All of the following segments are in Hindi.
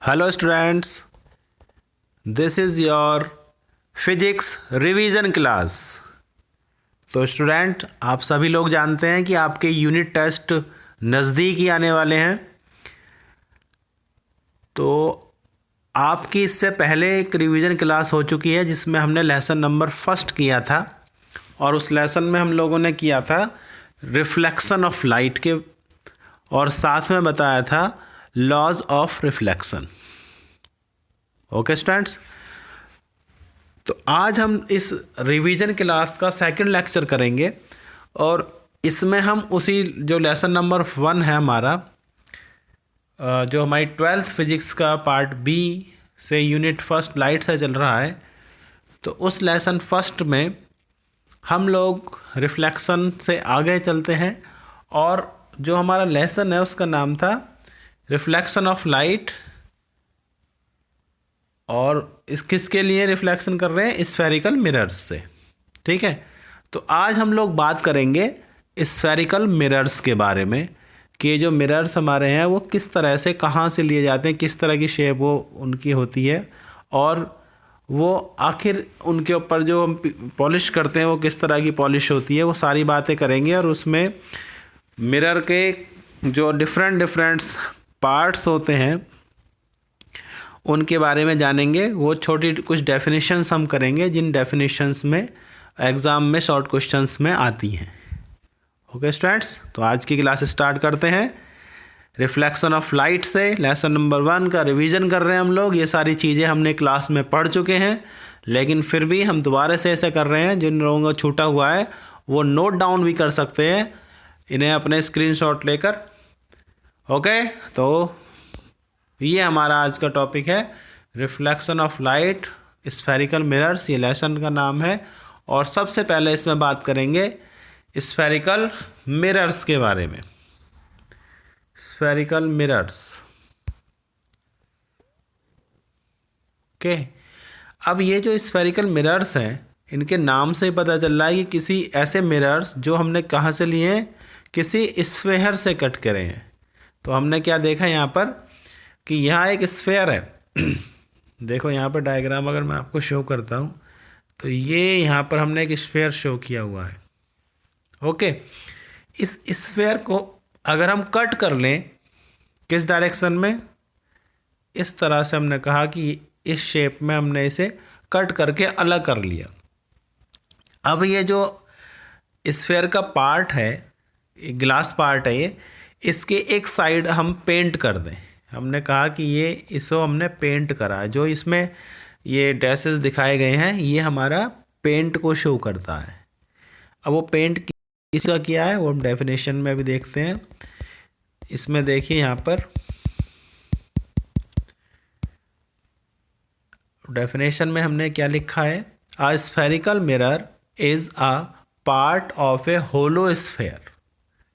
Hello students, this is your physics revision class. तो स्टूडेंट, आप सभी लोग जानते हैं कि आपके यूनिट टेस्ट नज़दीक ही आने वाले हैं। तो आपकी इससे पहले एक रिवीजन क्लास हो चुकी है जिसमें हमने लेसन नंबर फर्स्ट किया था, और उस लेसन में हम लोगों ने किया था रिफ्लेक्शन ऑफ लाइट के, और साथ में बताया था laws of reflection. Okay students, तो आज हम इस रिवीजन क्लास का सेकंड लेक्चर करेंगे, और इसमें हम उसी जो लेसन नंबर 1 है हमारा, जो हमारी 12th फिजिक्स का पार्ट बी से यूनिट फर्स्ट लाइट से चल रहा है, तो उस लेसन फर्स्ट में हम लोग रिफ्लेक्शन से आगे चलते हैं। और जो हमारा लेसन है उसका नाम था रिफ्लेक्शन ऑफ लाइट, और इस किसके लिए रिफ्लेक्शन कर रहे हैं? स्फेरिकल मिरर्स से। ठीक है, तो आज हम लोग बात करेंगे स्फेरिकल मिरर्स के बारे में कि जो मिरर्स हमारे हैं वो किस तरह से, कहाँ से लिए जाते हैं, किस तरह की शेप वो उनकी होती है, और वो आखिर उनके ऊपर जो हम पॉलिश करते हैं वो किस तरह की पॉलिश होती है, वो सारी बातें करेंगे। और उसमें मिरर के जो डिफरेंट पार्ट्स होते हैं उनके बारे में जानेंगे। वो छोटी कुछ डेफिनेशंस हम करेंगे जिन डेफिनेशंस में एग्ज़ाम में शॉर्ट क्वेश्चंस में आती हैं। ओके स्टूडेंट्स, तो आज की क्लास स्टार्ट करते हैं रिफ्लेक्शन ऑफ लाइट से। लेसन नंबर 1 का रिवीजन कर रहे हैं हम लोग। ये सारी चीज़ें हमने क्लास में पढ़ चुके हैं, लेकिन फिर भी हम दोबारा से ऐसा कर रहे हैं। जिन लोगों को छूटा हुआ है वो नोट डाउन भी कर सकते हैं इन्हें अपने स्क्रीनशॉट लेकर। ओके, तो ये हमारा आज का टॉपिक है reflection of light spherical mirrors, ये लेसन का नाम है। और सबसे पहले इसमें बात करेंगे स्फेरिकल मिरर्स के बारे में। Spherical mirrors, okay. अब ये जो स्फेरिकल मिरर्स हैं, इनके नाम से ही पता चल रहा है कि किसी ऐसे मिरर्स जो हमने कहाँ से लिए हैं, किसी स्फेयर से कट करे हैं। तो हमने क्या देखा यहाँ पर कि यहाँ एक स्फेयर है। देखो यहाँ पर डायग्राम अगर मैं आपको शो करता हूँ तो ये यहाँ पर हमने एक स्फेयर शो किया हुआ है। ओके, इस स्फेयर को अगर हम कट कर लें किस डायरेक्शन में, इस तरह से हमने कहा कि इस शेप में हमने इसे कट करके अलग कर लिया। अब ये जो स्फेयर का पार्ट है, ग्लास पार्ट है ये, इसके एक साइड हम पेंट कर दें। हमने कहा कि ये इसको हमने पेंट करा है। जो इसमें ये डैशेस दिखाए गए हैं ये हमारा पेंट को शो करता है। अब वो पेंट किसका किया है वो हम डेफिनेशन में भी देखते हैं। इसमें देखिए यहाँ पर डेफिनेशन में हमने क्या लिखा है, a spherical mirror is a part of a hollow sphere.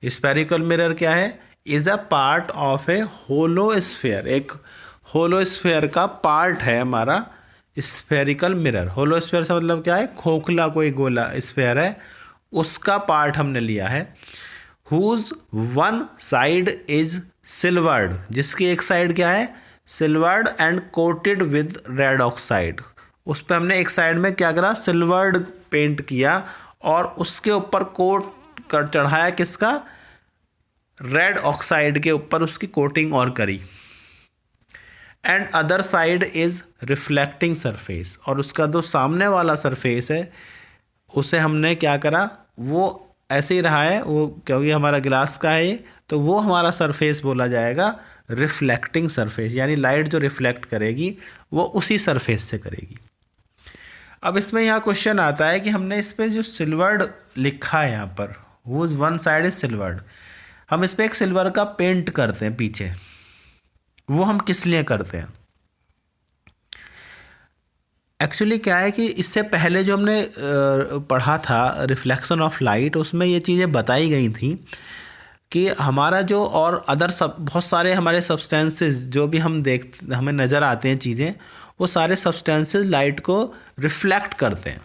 Spherical mirror क्या है? Is a part of a hollow sphere. एक होलो स्फेयर का पार्ट है हमारा स्फेरिकल मिरर। होलो स्फेयर से मतलब क्या है? खोखला कोई गोला स्फेयर है, उसका पार्ट हमने लिया है। Whose one side is silvered, जिसकी एक साइड क्या है? Silvered and coated with red oxide. उस पर हमने एक साइड में क्या करा? सिल्वर्ड पेंट किया, और उसके ऊपर कोट कर चढ़ाया किसका? रेड ऑक्साइड के ऊपर उसकी कोटिंग और करी। And other side is reflecting surface, और उसका जो सामने वाला सरफेस है उसे हमने क्या करा? वो ऐसे ही रहा है वो, क्योंकि हमारा ग्लास का है ये, तो वो हमारा सरफेस बोला जाएगा रिफ्लेक्टिंग सरफेस। यानी लाइट जो रिफ्लेक्ट करेगी वो उसी सरफेस से करेगी। अब इसमें यहाँ क्वेश्चन आता है कि हमने इस पर जो सिल्वर्ड लिखा है यहाँ पर, whose one side is silvered, हम इस पर एक सिल्वर का पेंट करते हैं पीछे। वो हम किस लिए करते हैं? एक्चुअली क्या है कि इससे पहले जो हमने पढ़ा था रिफ्लेक्शन ऑफ लाइट, उसमें ये चीज़ें बताई गई थी कि हमारा जो और अदर सब बहुत सारे हमारे सब्सटेंसेस जो भी हमें नज़र आते हैं चीज़ें, वो सारे सब्सटेंसेस लाइट को रिफ्लेक्ट करते हैं।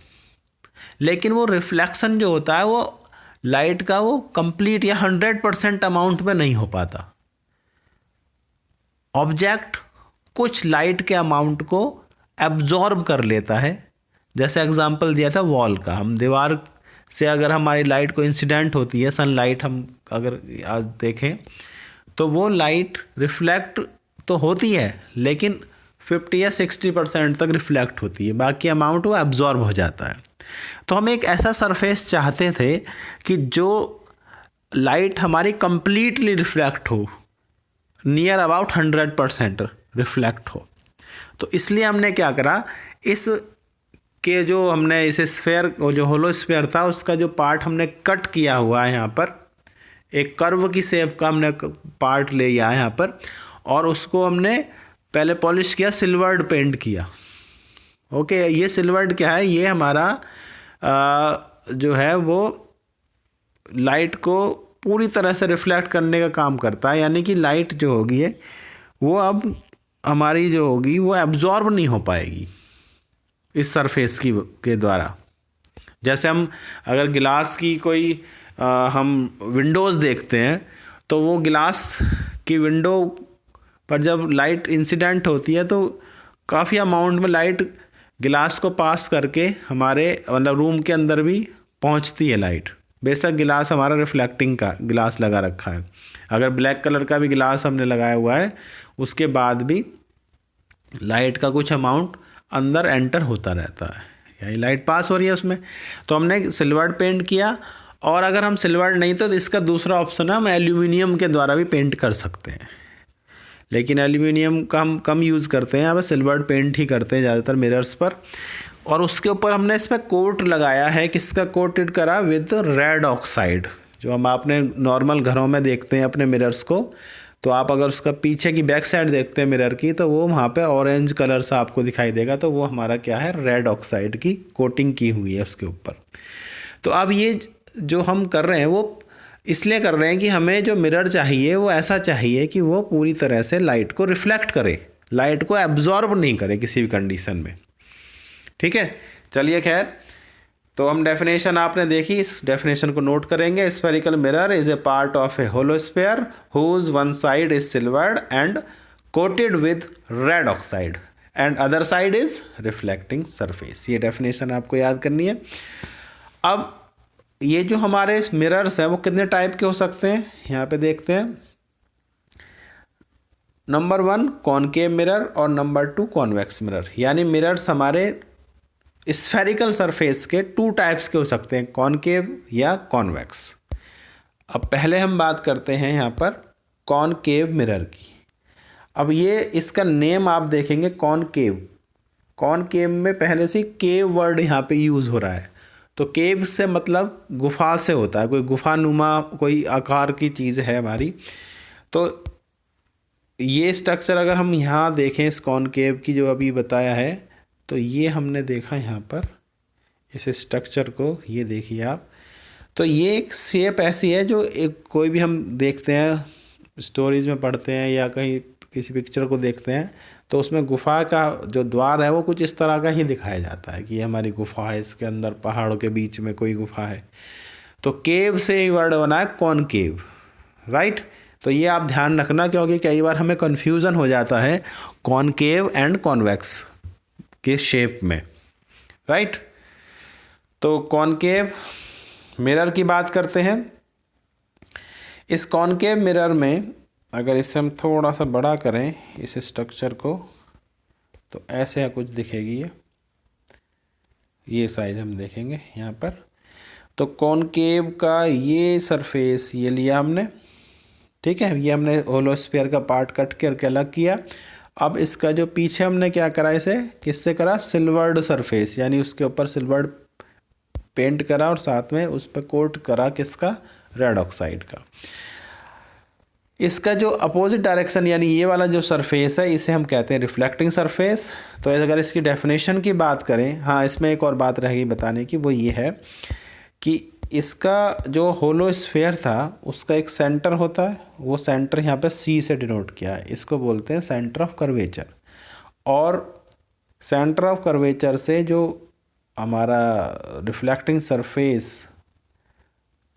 लेकिन वो रिफ्लेक्शन जो होता है वो लाइट का वो कंप्लीट या 100% अमाउंट में नहीं हो पाता। ऑब्जेक्ट कुछ लाइट के अमाउंट को एब्जॉर्ब कर लेता है। जैसे एग्जांपल दिया था वॉल का, हम दीवार से अगर हमारी लाइट को इंसिडेंट होती है, सनलाइट हम अगर आज देखें तो वो लाइट रिफ्लेक्ट तो होती है लेकिन 50 या 60% तक रिफ्लेक्ट होती है, बाकी अमाउंट वो एब्जॉर्ब हो जाता है। तो हम एक ऐसा सरफेस चाहते थे कि जो लाइट हमारी कंप्लीटली रिफ्लेक्ट हो, नियर अबाउट 100% रिफ्लेक्ट हो। तो इसलिए हमने क्या करा, इस के जो हमने इसे स्फेयर, जो होलो स्फेयर था उसका जो पार्ट हमने कट किया हुआ है यहाँ पर, एक कर्व की शेप का हमने पार्ट ले लिया है यहाँ पर, और उसको हमने पहले पॉलिश किया, सिल्वर्ड पेंट किया। ओके, ये सिल्वर्ड क्या है, ये हमारा जो है वो लाइट को पूरी तरह से रिफ्लेक्ट करने का काम करता है, यानी कि लाइट जो होगी है वो अब हमारी जो होगी वो एब्जॉर्ब नहीं हो पाएगी इस सरफेस के द्वारा। जैसे हम अगर गिलास की कोई हम विंडोज़ देखते हैं तो वो गिलास की विंडो पर जब लाइट इंसिडेंट होती है तो काफ़ी अमाउंट में लाइट गिलास को पास करके हमारे मतलब रूम के अंदर भी पहुंचती है लाइट। बेशक गिलास हमारा रिफ्लेक्टिंग का गिलास लगा रखा है, अगर ब्लैक कलर का भी गिलास हमने लगाया हुआ है उसके बाद भी लाइट का कुछ अमाउंट अंदर एंटर होता रहता है, यानी लाइट पास हो रही है उसमें। तो हमने सिल्वर्ड पेंट किया, और अगर हम सिल्वर्ड नहीं तो इसका दूसरा ऑप्शन है, हम एल्यूमिनियम के द्वारा भी पेंट कर सकते हैं, लेकिन एल्यूमिनियम का हम कम यूज़ करते हैं, यहाँ पर सिल्वर्ड पेंट ही करते हैं ज़्यादातर मिरर्स पर। और उसके ऊपर हमने इसमें कोट लगाया है, किसका कोटेड करा, विद रेड ऑक्साइड। जो हम आपने नॉर्मल घरों में देखते हैं अपने मिरर्स को, तो आप अगर उसका पीछे की बैक साइड देखते हैं मिरर की तो वो वहाँ पे ऑरेंज कलर सा आपको दिखाई देगा, तो वो हमारा क्या है, रेड ऑक्साइड की कोटिंग की हुई है उसके ऊपर। तो अब ये जो हम कर रहे हैं वो इसलिए कर रहे हैं कि हमें जो मिरर चाहिए वो ऐसा चाहिए कि वो पूरी तरह से लाइट को रिफ्लेक्ट करे, लाइट को एब्जॉर्ब नहीं करे किसी भी कंडीशन में। ठीक है, चलिए खैर, तो हम डेफिनेशन आपने देखी, इस डेफिनेशन को नोट करेंगे। Spherical mirror is a part of a hollow sphere whose one side is silvered and coated with red oxide and other side is reflecting surface. ये डेफिनेशन आपको याद करनी है। अब ये जो हमारे मिरर्स हैं वो कितने टाइप के हो सकते हैं, यहाँ पे देखते हैं। नंबर 1 कॉनकेव मिरर और नंबर 2 कॉन्वेक्स मिरर, यानी मिरर्स हमारे स्फेरिकल सरफेस के 2 टाइप्स के हो सकते हैं, कॉनकेव या कॉन्वेक्स। अब पहले हम बात करते हैं यहाँ पर कॉनकेव मिरर की। अब ये इसका नेम आप देखेंगे कॉनकेव, कॉनकेव में पहले से केव वर्ड यहाँ पे यूज़ हो रहा है, तो केव से मतलब गुफा से होता है, कोई गुफानुमा कोई आकार की चीज़ है हमारी। तो ये स्ट्रक्चर अगर हम यहाँ देखें इस कॉनकेव की जो अभी बताया है, तो ये हमने देखा यहाँ पर इस स्ट्रक्चर को, ये देखिए आप। तो ये एक शेप ऐसी है जो एक कोई भी हम देखते हैं, स्टोरीज में पढ़ते हैं या कहीं किसी पिक्चर को देखते हैं, तो उसमें गुफा का जो द्वार है वो कुछ इस तरह का ही दिखाया जाता है कि ये हमारी गुफा है, इसके अंदर पहाड़ों के बीच में कोई गुफा है। तो केव से ही वर्ड बना है कॉनकेव, राइट। तो ये आप ध्यान रखना, क्योंकि कई बार हमें कन्फ्यूज़न हो जाता है कॉनकेव एंड कॉन्वेक्स के शेप में, राइट। तो कॉनकेव मिरर की बात करते हैं। इस कॉनकेव मिरर में अगर इसे हम थोड़ा सा बड़ा करें इस स्ट्रक्चर को, तो ऐसे कुछ दिखेगी ये साइज हम देखेंगे यहाँ पर। तो कॉनकेव का ये सरफेस ये लिया हमने, ठीक है, ये हमने होलो स्फीयर का पार्ट कट करके अलग किया। अब इसका जो पीछे हमने क्या करा, इसे किससे करा, सिल्वर्ड सरफेस, यानी उसके ऊपर सिल्वर्ड पेंट करा और साथ में उस पर कोट करा किसका, रेड ऑक्साइड का। इसका जो अपोजिट डायरेक्शन यानी ये वाला जो सरफेस है इसे हम कहते हैं रिफ्लेक्टिंग सरफेस। तो अगर इसकी डेफिनेशन की बात करें, हाँ इसमें एक और बात रहेगी बताने की, वो ये है कि इसका जो होलो स्फीयर था उसका एक सेंटर होता है, वो सेंटर यहाँ पे सी से डिनोट किया है, इसको बोलते हैं सेंटर ऑफ कर्वेचर। और सेंटर ऑफ कर्वेचर से जो हमारा रिफ्लेक्टिंग सरफेस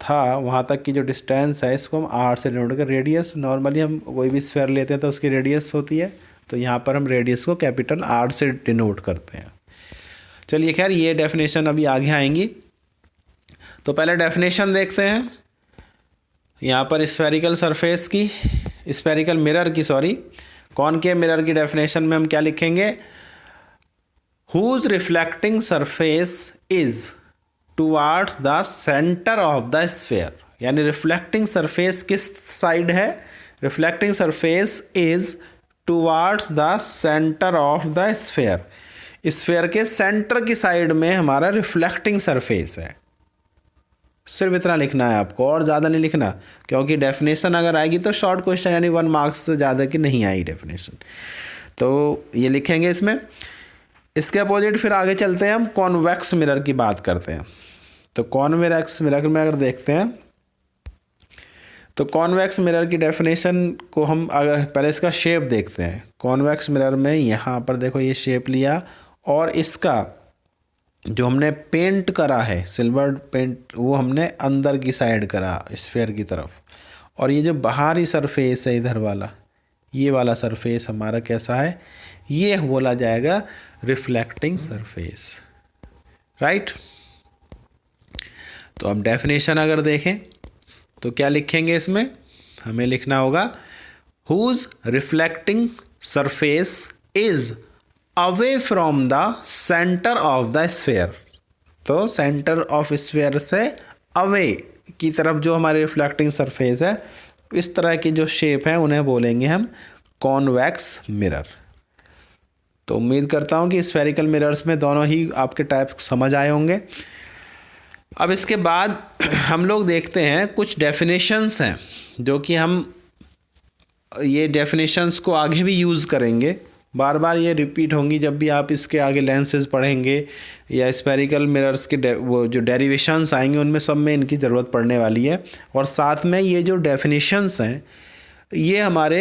था वहाँ तक की जो डिस्टेंस है इसको हम आर से डिनोट कर, रेडियस नॉर्मली हम कोई भी स्फीयर लेते हैं तो उसकी रेडियस होती है तो यहाँ पर हम रेडियस को कैपिटल R से डिनोट करते हैं। चलिए खैर, ये डेफिनेशन अभी आगे आएंगी। तो पहले डेफिनेशन देखते हैं यहाँ पर स्फेरिकल सरफेस की, स्फेरिकल मिरर की, सॉरी, कॉनकेव मिरर की डेफिनेशन में हम क्या लिखेंगे? Whose reflecting surface is towards the centre of the sphere, यानी रिफ्लेक्टिंग सरफेस किस साइड है? Reflecting surface is towards the centre of the sphere, sphere के सेंटर की साइड में हमारा रिफ्लेक्टिंग सरफेस है। सिर्फ इतना लिखना है आपको, और ज़्यादा नहीं लिखना, क्योंकि डेफिनेशन अगर आएगी तो शॉर्ट क्वेश्चन, यानी 1 मार्क्स से ज़्यादा की नहीं आएगी डेफिनेशन, तो ये लिखेंगे इसमें। इसके अपोजिट फिर आगे चलते हैं, हम कॉन्वेक्स मिरर की बात करते हैं। तो कॉन्वेक्स मिरर में अगर देखते हैं तो कॉन्वेक्स मिरर की डेफिनेशन को हम अगर पहले इसका शेप देखते हैं। कॉन्वेक्स मिरर में यहाँ पर देखो ये शेप लिया, और इसका जो हमने पेंट करा है, सिल्वर पेंट, वो हमने अंदर की साइड करा स्फेयर की तरफ, और ये जो बाहरी सरफेस है इधर वाला, ये वाला सरफेस हमारा कैसा है? ये बोला जाएगा रिफ्लेक्टिंग सरफेस, राइट। तो अब डेफिनेशन अगर देखें तो क्या लिखेंगे इसमें? हमें लिखना होगा whose reflecting surface is away from the centre of the sphere. तो सेंटर ऑफ स्फेयर से अवे की तरफ जो हमारी रिफ्लेक्टिंग सरफेस है, इस तरह की जो शेप है उन्हें बोलेंगे हम कॉन्वेक्स मिरर। तो उम्मीद करता हूँ कि स्फेरिकल मिरर्स में दोनों ही आपके टाइप समझ आए होंगे। अब इसके बाद हम लोग देखते हैं कुछ डेफिनेशंस हैं जो कि हम ये डेफिनेशंस को आगे भी यूज़ करेंगे, बार बार ये रिपीट होंगी जब भी आप इसके आगे लेंसेज पढ़ेंगे या स्फेरिकल मिरर्स के वो जो डेरिवेशंस आएंगे उनमें सब में इनकी ज़रूरत पड़ने वाली है। और साथ में ये जो डेफिनेशंस हैं ये हमारे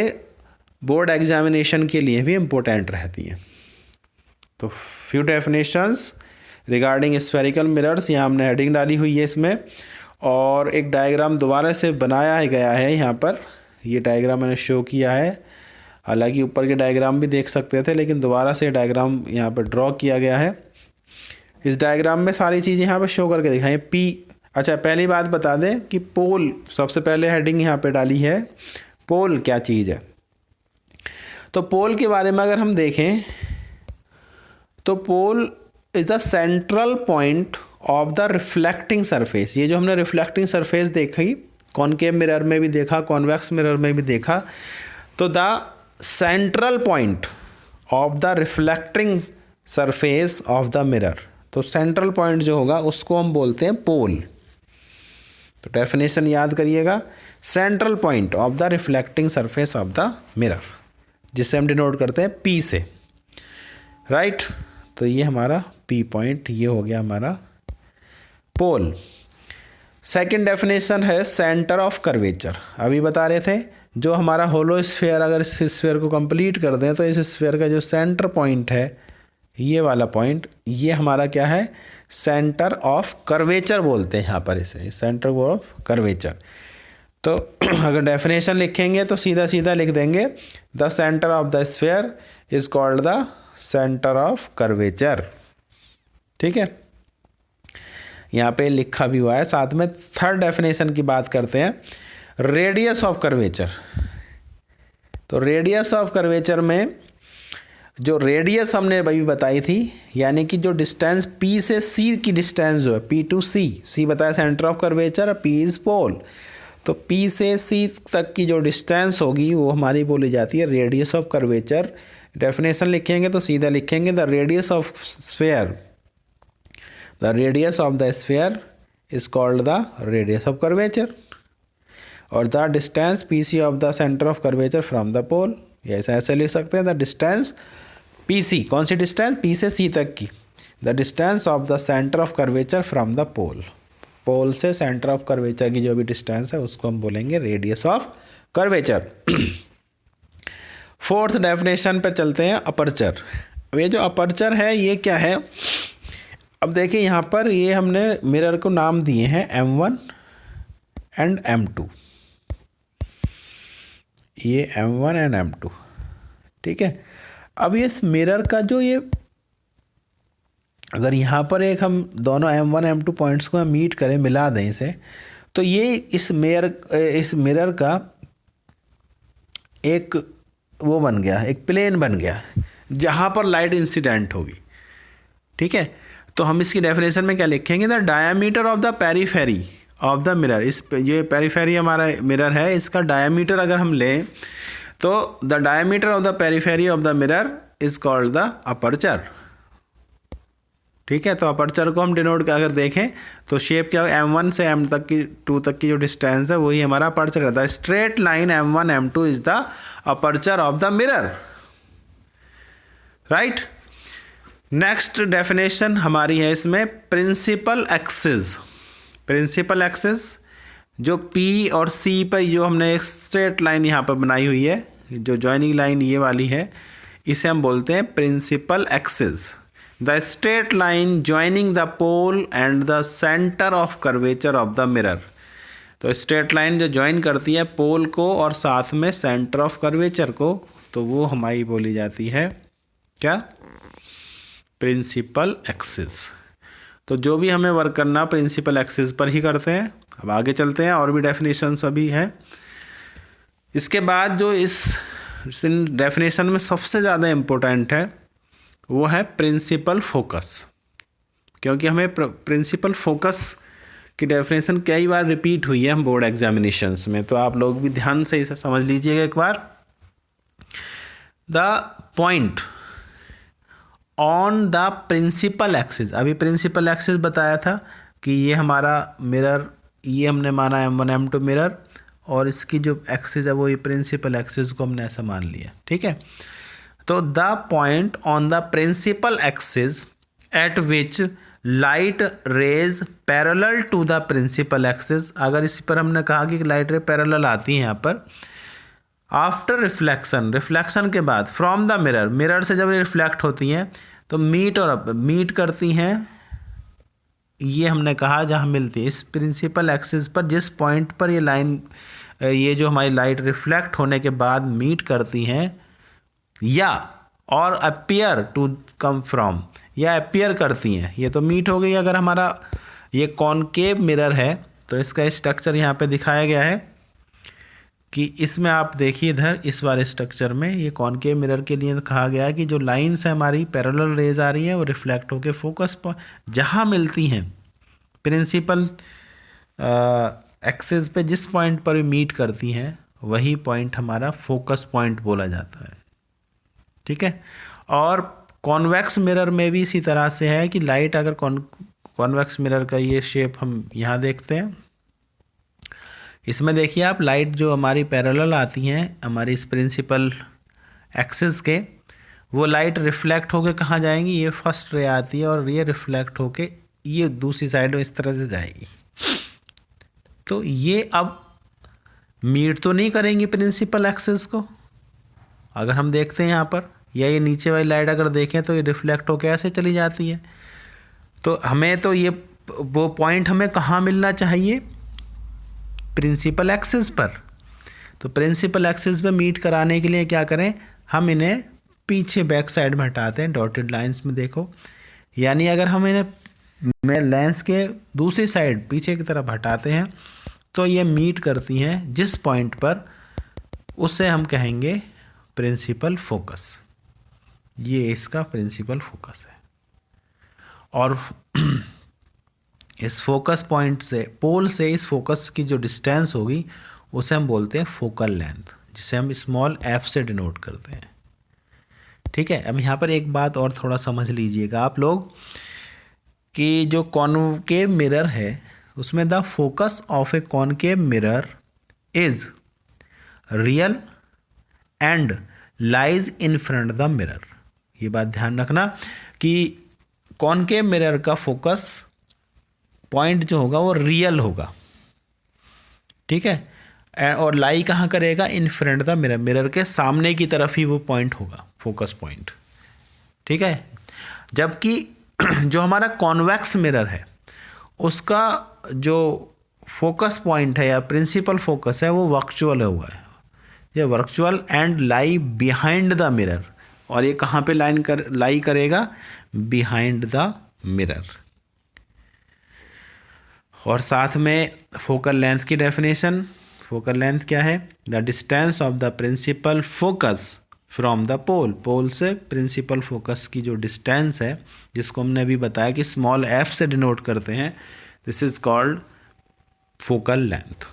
बोर्ड एग्जामिनेशन के लिए भी इम्पोर्टेंट रहती हैं। तो few definitions regarding spherical mirrors, यहाँ हमने हेडिंग डाली हुई है इसमें, और एक डायग्राम दोबारा से बनाया गया है यहाँ पर। ये डायग्राम मैंने शो किया है, हालांकि ऊपर के डायग्राम भी देख सकते थे, लेकिन दोबारा से डायग्राम यहाँ पर ड्रॉ किया गया है। इस डायग्राम में सारी चीज़ें यहाँ पर शो करके दिखाएं। अच्छा, पहली बात बता दें कि पोल, सबसे पहले हेडिंग यहाँ पे डाली है, पोल क्या चीज़ है। तो पोल के बारे में अगर हम देखें तो pole is the central point of the reflecting surface. ये जो हमने रिफ्लेक्टिंग सरफेस देखी, कॉनकेव मिरर में भी देखा, कॉन्वेक्स मिरर में भी देखा, तो the central point of the reflecting surface of the mirror, तो सेंट्रल पॉइंट जो होगा उसको हम बोलते हैं पोल। तो डेफिनेशन याद करिएगा, central point of the reflecting surface of the mirror, जिसे हम डिनोट करते हैं P से, राइट। तो ये हमारा P पॉइंट, ये हो गया हमारा पोल। सेकंड डेफिनेशन है सेंटर ऑफ कर्वेचर। अभी बता रहे थे जो हमारा होलो स्फेयर, अगर इस स्फेयर को कंप्लीट कर दें तो इस स्फेयर का जो सेंटर पॉइंट है, ये वाला पॉइंट, ये हमारा क्या है? सेंटर ऑफ कर्वेचर बोलते हैं यहाँ पर इसे, सेंटर ऑफ कर्वेचर। तो अगर डेफिनेशन लिखेंगे तो सीधा सीधा लिख देंगे the centre of the sphere is called the centre of curvature, ठीक है। यहाँ पे लिखा भी हुआ है। साथ में थर्ड डेफिनेशन की बात करते हैं, रेडियस ऑफ कर्वेचर। तो रेडियस ऑफ कर्वेचर में जो रेडियस हमने अभी बताई थी, यानी कि जो डिस्टेंस P से C की डिस्टेंस जो है, P टू C बताया centre of curvature, P is pole. तो P से C तक की जो डिस्टेंस होगी वो हमारी बोली जाती है रेडियस ऑफ कर्वेचर। डेफिनेशन लिखेंगे तो सीधा लिखेंगे the radius of sphere, the radius of the sphere is called the radius of curvature, और the distance PC of the centre of curvature from the pole. ऐसे लिख सकते हैं द डिस्टेंस PC, कौन सी डिस्टेंस? P से C तक की, the distance of the centre of curvature from the pole. Pole से सेंटर ऑफ कर्वेचर की जो भी डिस्टेंस है उसको हम बोलेंगे radius of curvature. Fourth definition पर चलते हैं, अपर्चर। अब ये जो अपर्चर है ये क्या है? अब देखिए यहाँ पर ये हमने मिरर को नाम दिए हैं M1 एंड M2, ये M1 एंड M2, ठीक है। अब इस मिरर का जो ये, अगर यहाँ पर एक हम दोनों M1 M2 पॉइंट्स को मीट करें, मिला दें इसे, तो ये इस मिरर का एक वो बन गया, एक प्लेन बन गया जहाँ पर लाइट इंसिडेंट होगी। ठीक है, तो हम इसकी डेफिनेशन में क्या लिखेंगे, the diameter of the periphery of the mirror. ये पेरीफेरी हमारा मिरर है, इसका डायामीटर अगर हम लें तो the diameter of the periphery of the mirror is called the aperture. ठीक है, तो अपर्चर को हम डिनोट कर अगर देखें तो शेप क्या है, M1 से M2 तक की जो डिस्टेंस है वही हमारा अपर्चर रहता है। Straight line M1 M2 is the aperture of the mirror, right. Next definition हमारी है इसमें प्रिंसिपल एक्सिस। प्रिंसिपल एक्सिस जो P और C पर जो हमने एक स्ट्रेट लाइन यहाँ पर बनाई हुई है, जो जॉइनिंग लाइन ये वाली है, इसे हम बोलते हैं principal axis. The straight line joining the pole and the centre of curvature of the mirror. तो स्ट्रेट लाइन जो जॉइन करती है पोल को और साथ में सेंटर ऑफ कर्वेचर को, तो वो हमारी बोली जाती है क्या, प्रिंसिपल एक्सिस। तो जो भी हमें वर्क करना प्रिंसिपल एक्सिस पर ही करते हैं। अब आगे चलते हैं, और भी डेफिनेशंस अभी हैं। इसके बाद जो इस डेफिनेशन में सबसे ज़्यादा इम्पोर्टेंट है वो है प्रिंसिपल फोकस, क्योंकि हमें प्रिंसिपल फोकस की डेफिनेशन कई बार रिपीट हुई है हम बोर्ड एग्जामिनेशंस में, तो आप लोग भी ध्यान से इसे समझ लीजिएगा एक बार। The point on the principal axis, अभी प्रिंसिपल एक्सिस बताया था कि ये हमारा मिरर, ये हमने माना M1 M2 मिरर, और इसकी जो एक्सिस है वो ये प्रिंसिपल एक्सिस को हमने ऐसा मान लिया। ठीक है, तो the point on the principal axis at which light rays parallel to the principal axis. अगर इसी पर हमने कहा कि लाइट रे पैरेलल आती हैं यहाँ पर, आफ्टर रिफ्लेक्शन, रिफ्लेक्शन के बाद, फ्रॉम द मिरर, मिरर से जब रिफ्लेक्ट होती हैं तो मीट करती हैं, ये हमने कहा जहाँ मिलती है इस प्रिंसिपल एक्सिस पर, जिस पॉइंट पर ये लाइन, ये जो हमारी लाइट रिफ्लेक्ट होने के बाद मीट करती हैं, या और अपीयर टू कम फ्रॉम, या अपीयर करती हैं, ये तो मीट हो गई। अगर हमारा ये कॉनकेव मिरर है तो इसका स्ट्रक्चर यहाँ पे दिखाया गया है कि इसमें आप देखिए इधर इस वाले स्ट्रक्चर में, ये कॉनकेव मिरर के लिए कहा गया है कि जो लाइंस है हमारी पैरेलल रेज आ रही हैं वो रिफ्लेक्ट होकर फोकस पर जहाँ मिलती हैं, प्रिंसिपल एक्सिस पे जिस पॉइंट पर मीट करती हैं वही पॉइंट हमारा फोकस पॉइंट बोला जाता है। ठीक है, और कॉन्वेक्स मिरर में भी इसी तरह से है कि लाइट अगर कॉन्वेक्स मिरर का ये शेप हम यहाँ देखते हैं, इसमें देखिए आप, लाइट जो हमारी पैरेलल आती हैं हमारी इस प्रिंसिपल एक्सिस के, वो लाइट रिफ्लेक्ट होके कहाँ जाएंगी, ये फर्स्ट रे आती है और ये रिफ्लेक्ट होके ये दूसरी साइड में इस तरह से जाएगी। तो ये अब मीट तो नहीं करेंगी प्रिंसिपल एक्सिस को, अगर हम देखते हैं यहाँ पर, या ये नीचे वाली लाइट अगर देखें तो ये रिफ्लेक्ट होकर ऐसे चली जाती है। तो हमें तो ये वो पॉइंट हमें कहाँ मिलना चाहिए, प्रिंसिपल एक्सिस पर। तो प्रिंसिपल एक्सिस पे मीट कराने के लिए क्या करें, हम इन्हें पीछे बैक साइड में हटाते हैं, डॉटेड लाइंस में देखो, यानी अगर हम इन्हें लेंस के दूसरी साइड पीछे की तरफ हटाते हैं तो ये मीट करती हैं जिस पॉइंट पर, उसे हम कहेंगे प्रिंसिपल फोकस। ये इसका प्रिंसिपल फोकस है। और इस फोकस पॉइंट से, पोल से इस फोकस की जो डिस्टेंस होगी उसे हम बोलते हैं फोकल लेंथ, जिसे हम स्मॉल f से डिनोट करते हैं। ठीक है, अब यहाँ पर एक बात और थोड़ा समझ लीजिएगा आप लोग कि जो कॉनकेव मिरर है उसमें the focus of A concave mirror is real and lies in front the mirror. ये बात ध्यान रखना कि कॉनकेव मिरर का फोकस पॉइंट जो होगा वो रियल होगा। ठीक है, और लाई कहाँ करेगा, in front the mirror, mirror के सामने की तरफ ही वो पॉइंट होगा, फोकस पॉइंट। ठीक है, जबकि जो हमारा कॉन्वेक्स मिरर है उसका जो फोकस पॉइंट है या प्रिंसिपल फोकस है वो वर्चुअल हुआ है, ये virtual and lie behind the mirror, और ये कहाँ पे लाई करेगा, बिहाइंड द मिरर। और साथ में फोकल लेंथ की डेफिनेशन, फोकल लेंथ क्या है, the distance of the principal focus from the pole, pole से प्रिंसिपल फोकस की जो डिस्टेंस है, जिसको हमने अभी बताया कि स्मॉल f से डिनोट करते हैं, this is called focal length.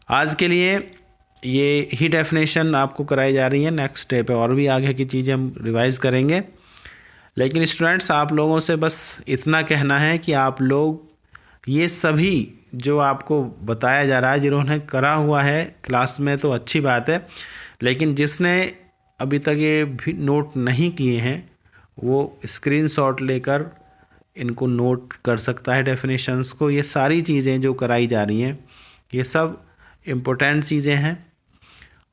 आज के लिए ये ही डेफिनेशन आपको कराई जा रही है, नेक्स्ट डे पे और भी आगे की चीज़ें हम रिवाइज करेंगे। लेकिन स्टूडेंट्स, आप लोगों से बस इतना कहना है कि आप लोग ये सभी जो आपको बताया जा रहा है, जिन्होंने करा हुआ है क्लास में तो अच्छी बात है, लेकिन जिसने अभी तक ये भी नोट नहीं किए हैं वो स्क्रीनशॉट लेकर इनको नोट कर सकता है डेफिनेशंस को। ये सारी चीज़ें जो कराई जा रही हैं ये सब इम्पोर्टेंट चीज़ें हैं,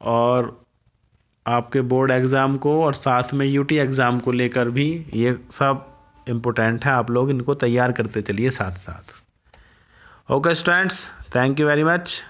और आपके बोर्ड एग्ज़ाम को और साथ में यूटी एग्ज़ाम को लेकर भी ये सब इम्पोर्टेंट है। आप लोग इनको तैयार करते चलिए साथ साथ। Okay students, thank you very much.